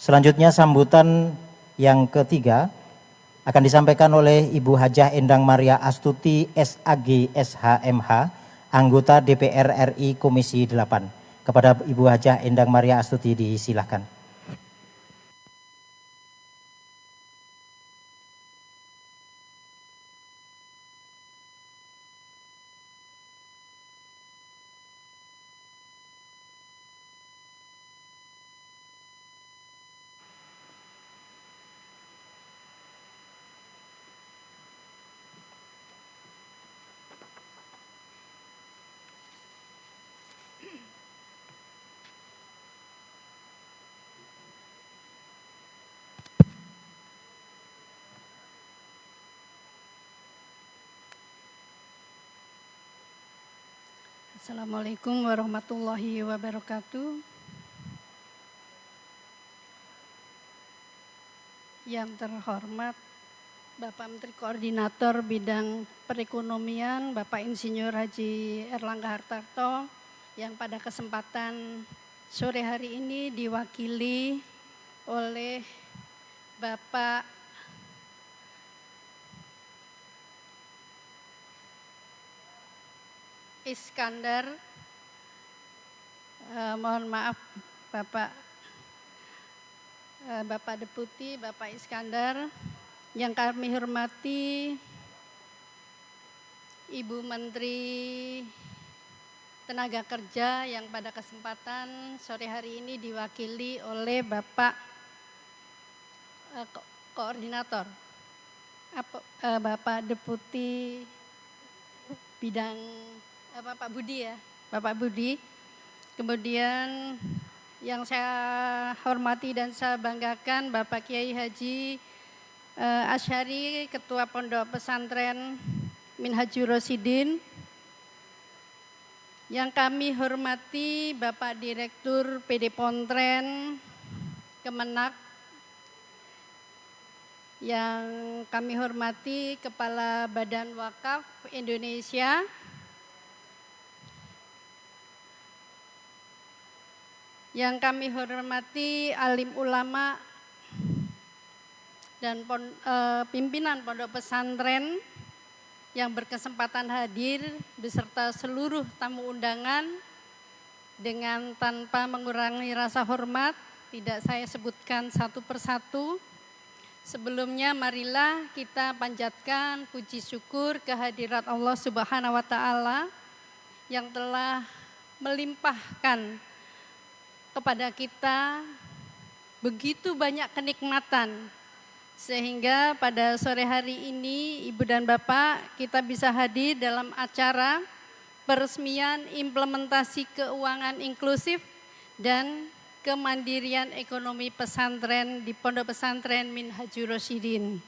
Selanjutnya sambutan yang ketiga akan disampaikan oleh Ibu Hajah Endang Maria Astuti SAG SHMH, anggota DPR RI Komisi 8. Kepada Ibu Hajah Endang Maria Astuti disilahkan. Assalamualaikum warahmatullahi wabarakatuh. Yang terhormat Bapak Menteri Koordinator Bidang Perekonomian, Bapak Insinyur Haji Erlangga Hartarto, yang pada kesempatan sore hari ini diwakili oleh Bapak Iskandar, mohon maaf Bapak Deputi, Bapak Iskandar, yang kami hormati Ibu Menteri Tenaga Kerja yang pada kesempatan sore hari ini diwakili oleh Bapak Koordinator, Bapak Deputi Bidang Pak Budi ya, Bapak Budi. Kemudian yang saya hormati dan saya banggakan Bapak Kiai Haji Asyari, Ketua Pondok Pesantren Minhajur Rosidin. Yang kami hormati Bapak Direktur PD Pontren Kemenak. Yang kami hormati Kepala Badan Wakaf Indonesia. Yang kami hormati alim ulama dan pimpinan pondok pesantren yang berkesempatan hadir beserta seluruh tamu undangan, dengan tanpa mengurangi rasa hormat tidak saya sebutkan satu persatu. Sebelumnya marilah kita panjatkan puji syukur kehadirat Allah Subhanahu wa taala yang telah melimpahkan kepada kita begitu banyak kenikmatan, sehingga pada sore hari ini Ibu dan Bapak kita bisa hadir dalam acara peresmian implementasi keuangan inklusif dan kemandirian ekonomi pesantren di Pondok Pesantren Minhajur Rosidin.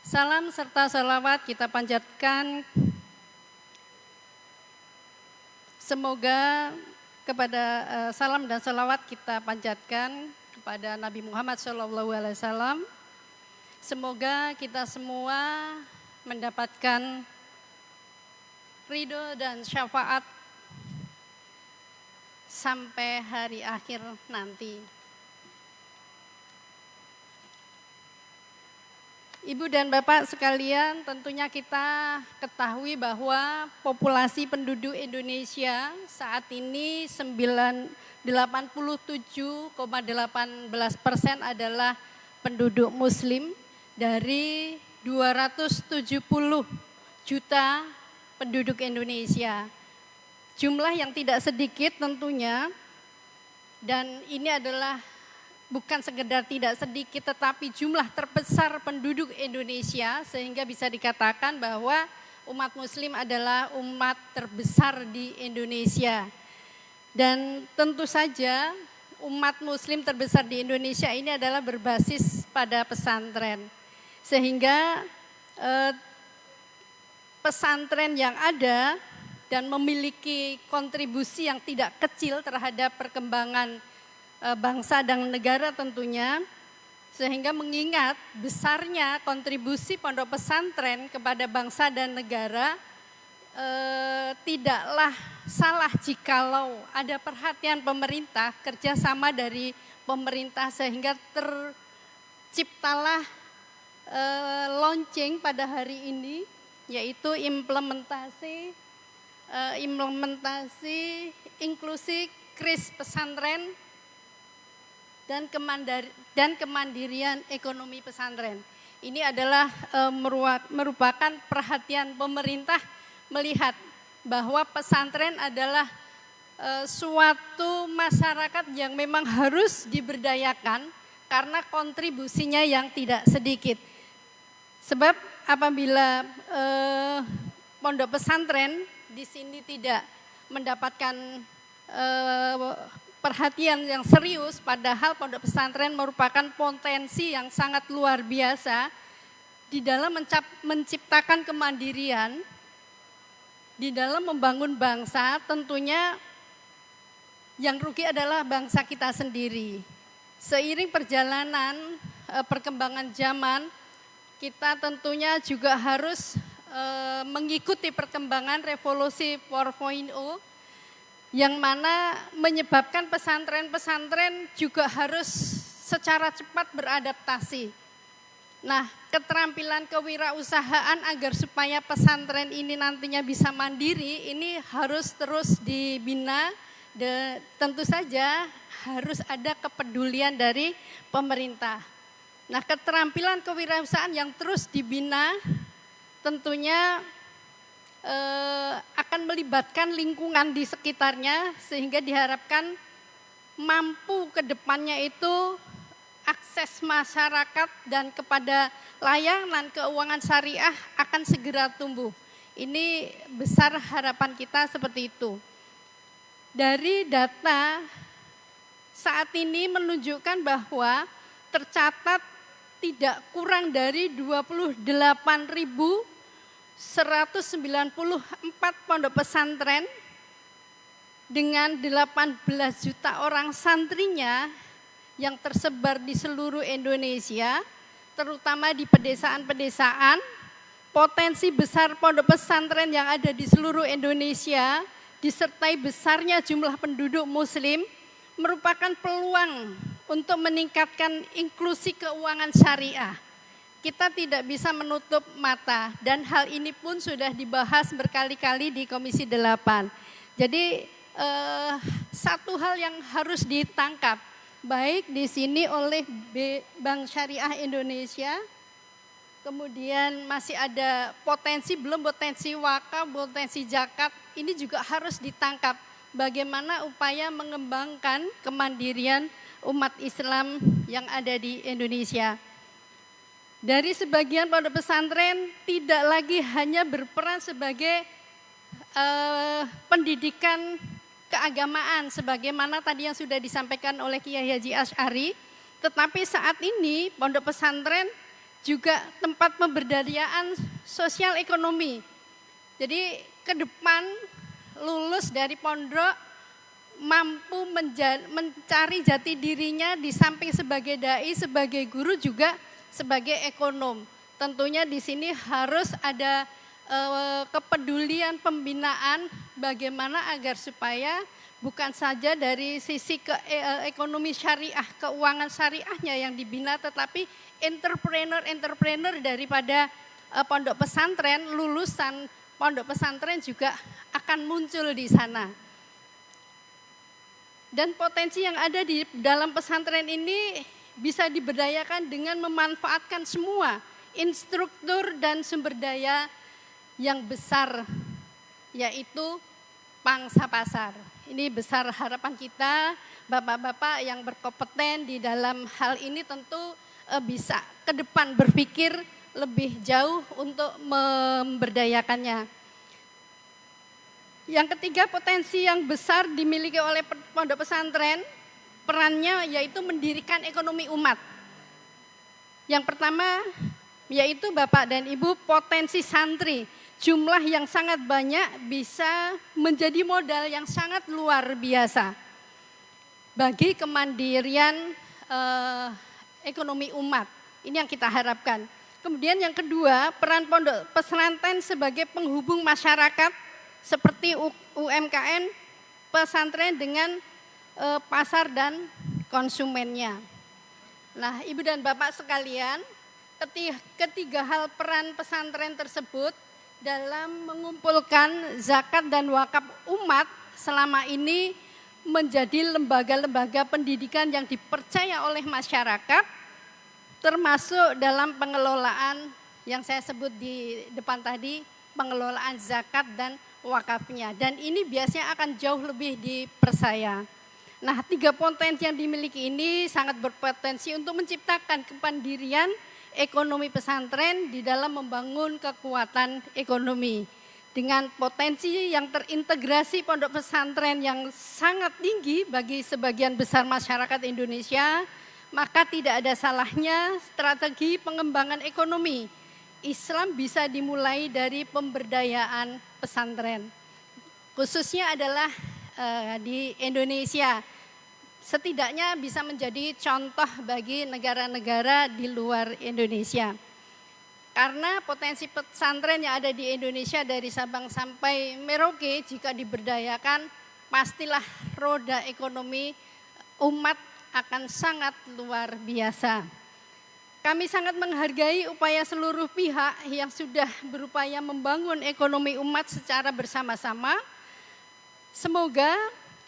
Salam serta salawat kita panjatkan semoga salam dan salawat kita panjatkan kepada Nabi Muhammad SAW. Semoga kita semua mendapatkan ridho dan syafaat sampai hari akhir nanti. Ibu dan Bapak sekalian, tentunya kita ketahui bahwa populasi penduduk Indonesia saat ini 87,18% adalah penduduk Muslim dari 270 juta penduduk Indonesia. Jumlah yang tidak sedikit tentunya, dan ini adalah bukan sekedar tidak sedikit tetapi jumlah terbesar penduduk Indonesia, sehingga bisa dikatakan bahwa umat muslim adalah umat terbesar di Indonesia. Dan tentu saja umat muslim terbesar di Indonesia ini adalah berbasis pada pesantren. Sehingga pesantren yang ada dan memiliki kontribusi yang tidak kecil terhadap perkembangan bangsa dan negara tentunya, sehingga mengingat besarnya kontribusi pondok pesantren kepada bangsa dan negara, tidaklah salah jikalau ada perhatian pemerintah, kerjasama dari pemerintah sehingga terciptalah launching pada hari ini, yaitu implementasi inklusi kris pesantren dan kemandirian ekonomi pesantren. Ini adalah merupakan perhatian pemerintah melihat bahwa pesantren adalah suatu masyarakat yang memang harus diberdayakan karena kontribusinya yang tidak sedikit. Sebab apabila pondok pesantren di sini tidak mendapatkan perhatian yang serius, padahal pondok pesantren merupakan potensi yang sangat luar biasa di dalam menciptakan kemandirian, di dalam membangun bangsa. Tentunya yang rugi adalah bangsa kita sendiri. Seiring perjalanan perkembangan zaman, kita tentunya juga harus mengikuti perkembangan revolusi 4.0 yang mana menyebabkan pesantren-pesantren juga harus secara cepat beradaptasi. Nah, keterampilan kewirausahaan agar supaya pesantren ini nantinya bisa mandiri, ini harus terus dibina. Dan tentu saja harus ada kepedulian dari pemerintah. Nah, keterampilan kewirausahaan yang terus dibina tentunya akan melibatkan lingkungan di sekitarnya, sehingga diharapkan mampu ke depannya itu akses masyarakat dan kepada layanan keuangan syariah akan segera tumbuh. Ini besar harapan kita seperti itu. Dari data saat ini menunjukkan bahwa tercatat tidak kurang dari 28.194 pondok pesantren dengan 18 juta orang santrinya yang tersebar di seluruh Indonesia, terutama di pedesaan-pedesaan. Potensi besar pondok pesantren yang ada di seluruh Indonesia disertai besarnya jumlah penduduk muslim merupakan peluang untuk meningkatkan inklusi keuangan syariah. Kita tidak bisa menutup mata dan hal ini pun sudah dibahas berkali-kali di Komisi 8. Jadi satu hal yang harus ditangkap baik di sini oleh Bank Syariah Indonesia, kemudian masih ada potensi wakaf, potensi zakat, ini juga harus ditangkap. Bagaimana upaya mengembangkan kemandirian umat Islam yang ada di Indonesia. Dari sebagian pondok pesantren tidak lagi hanya berperan sebagai pendidikan keagamaan sebagaimana tadi yang sudah disampaikan oleh Kiai Haji Asy'ari, tetapi saat ini pondok pesantren juga tempat pemberdayaan sosial ekonomi. Jadi ke depan lulus dari pondok mampu mencari jati dirinya di samping sebagai dai, sebagai guru juga sebagai ekonom. Tentunya di sini harus ada kepedulian pembinaan bagaimana agar supaya bukan saja dari sisi ekonomi syariah, keuangan syariahnya yang dibina, tetapi entrepreneur daripada pondok pesantren, lulusan pondok pesantren juga akan muncul di sana. Dan potensi yang ada di dalam pesantren ini bisa diberdayakan dengan memanfaatkan semua instruktur dan sumber daya yang besar, yaitu pangsa pasar. Ini besar harapan kita, bapak-bapak yang berkompeten di dalam hal ini tentu bisa ke depan berpikir lebih jauh untuk memberdayakannya. Yang ketiga, potensi yang besar dimiliki oleh pondok pesantren, perannya yaitu mendirikan ekonomi umat. Yang pertama yaitu Bapak dan Ibu, potensi santri. Jumlah yang sangat banyak bisa menjadi modal yang sangat luar biasa bagi kemandirian ekonomi umat. Ini yang kita harapkan. Kemudian yang kedua, peran pondok pesantren sebagai penghubung masyarakat seperti UMKM, pesantren dengan pasar dan konsumennya. Nah, Ibu dan Bapak sekalian, ketiga hal peran pesantren tersebut dalam mengumpulkan zakat dan wakaf umat selama ini menjadi lembaga-lembaga pendidikan yang dipercaya oleh masyarakat, termasuk dalam pengelolaan yang saya sebut di depan tadi, pengelolaan zakat dan wakafnya. Dan ini biasanya akan jauh lebih dipercaya. Nah, 3 potensi yang dimiliki ini sangat berpotensi untuk menciptakan kemandirian ekonomi pesantren di dalam membangun kekuatan ekonomi. Dengan potensi yang terintegrasi pondok pesantren yang sangat tinggi bagi sebagian besar masyarakat Indonesia, maka tidak ada salahnya strategi pengembangan ekonomi Islam bisa dimulai dari pemberdayaan pesantren. Khususnya adalah di Indonesia, setidaknya bisa menjadi contoh bagi negara-negara di luar Indonesia. Karena potensi pesantren yang ada di Indonesia dari Sabang sampai Merauke jika diberdayakan, pastilah roda ekonomi umat akan sangat luar biasa. Kami sangat menghargai upaya seluruh pihak yang sudah berupaya membangun ekonomi umat secara bersama-sama. Semoga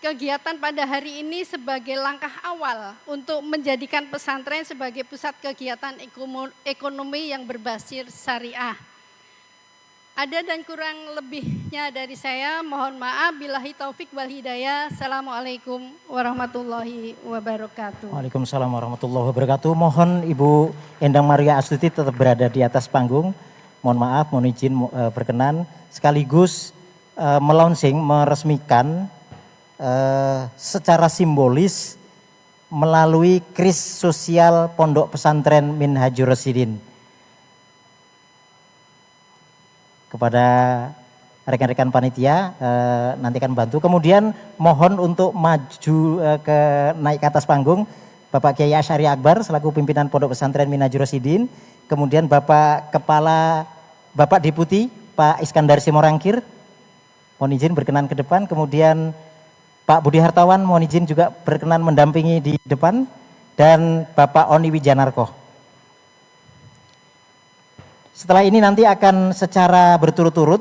kegiatan pada hari ini sebagai langkah awal untuk menjadikan pesantren sebagai pusat kegiatan ekonomi yang berbasis syariah. Ada dan kurang lebihnya dari saya, mohon maaf. Billahi taufik wal hidayah. Assalamualaikum warahmatullahi wabarakatuh. Waalaikumsalam warahmatullahi wabarakatuh. Mohon Ibu Endang Maria Astuti tetap berada di atas panggung. Mohon maaf, mohon izin berkenan. Sekaligus melaunching, meresmikan secara simbolis melalui kris sosial Pondok Pesantren Minhajur Rasyidin. Kepada rekan-rekan panitia nanti akan bantu. Kemudian mohon untuk maju naik ke atas panggung Bapak Kiai Asy'ari Akbar selaku pimpinan Pondok Pesantren Minhajur Rasyidin. Kemudian Bapak Deputi Pak Iskandar Simorangkir, mohon izin berkenan ke depan. Kemudian Pak Budi Hartawan mohon izin juga berkenan mendampingi di depan, dan Bapak Oni Wijanarko. Setelah ini nanti akan secara berturut-turut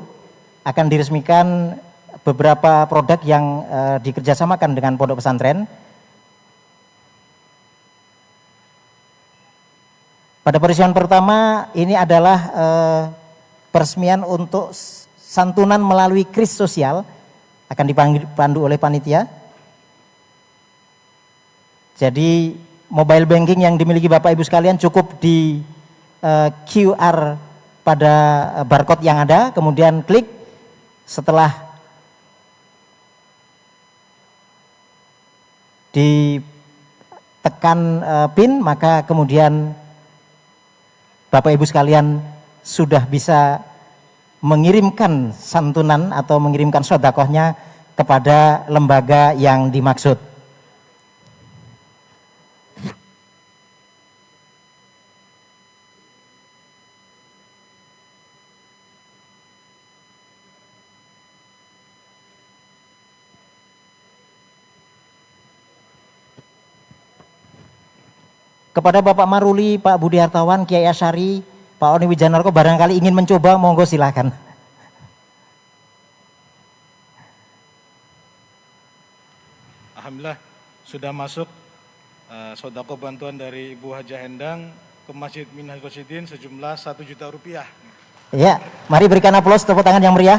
akan diresmikan beberapa produk yang dikerjasamakan dengan pondok pesantren. Pada peristiwa pertama ini adalah peresmian untuk santunan melalui kris sosial, akan dipandu oleh panitia. Jadi mobile banking yang dimiliki Bapak Ibu sekalian cukup di QR pada barcode yang ada, kemudian klik. Setelah ditekan PIN, maka kemudian Bapak Ibu sekalian sudah bisa mengirimkan santunan atau mengirimkan sedekahnya kepada lembaga yang dimaksud. Kepada Bapak Maruli, Pak Budi Hartawan, Kiai Asy'ari, Pak Oni Wijanarko barangkali ingin mencoba, monggo silakan. Alhamdulillah sudah masuk sodako bantuan dari Ibu Hajah Endang ke Masjid Minhajur Rasyidin sejumlah Rp1 juta. Ya, mari berikan aplaus, tepuk tangan yang meriah.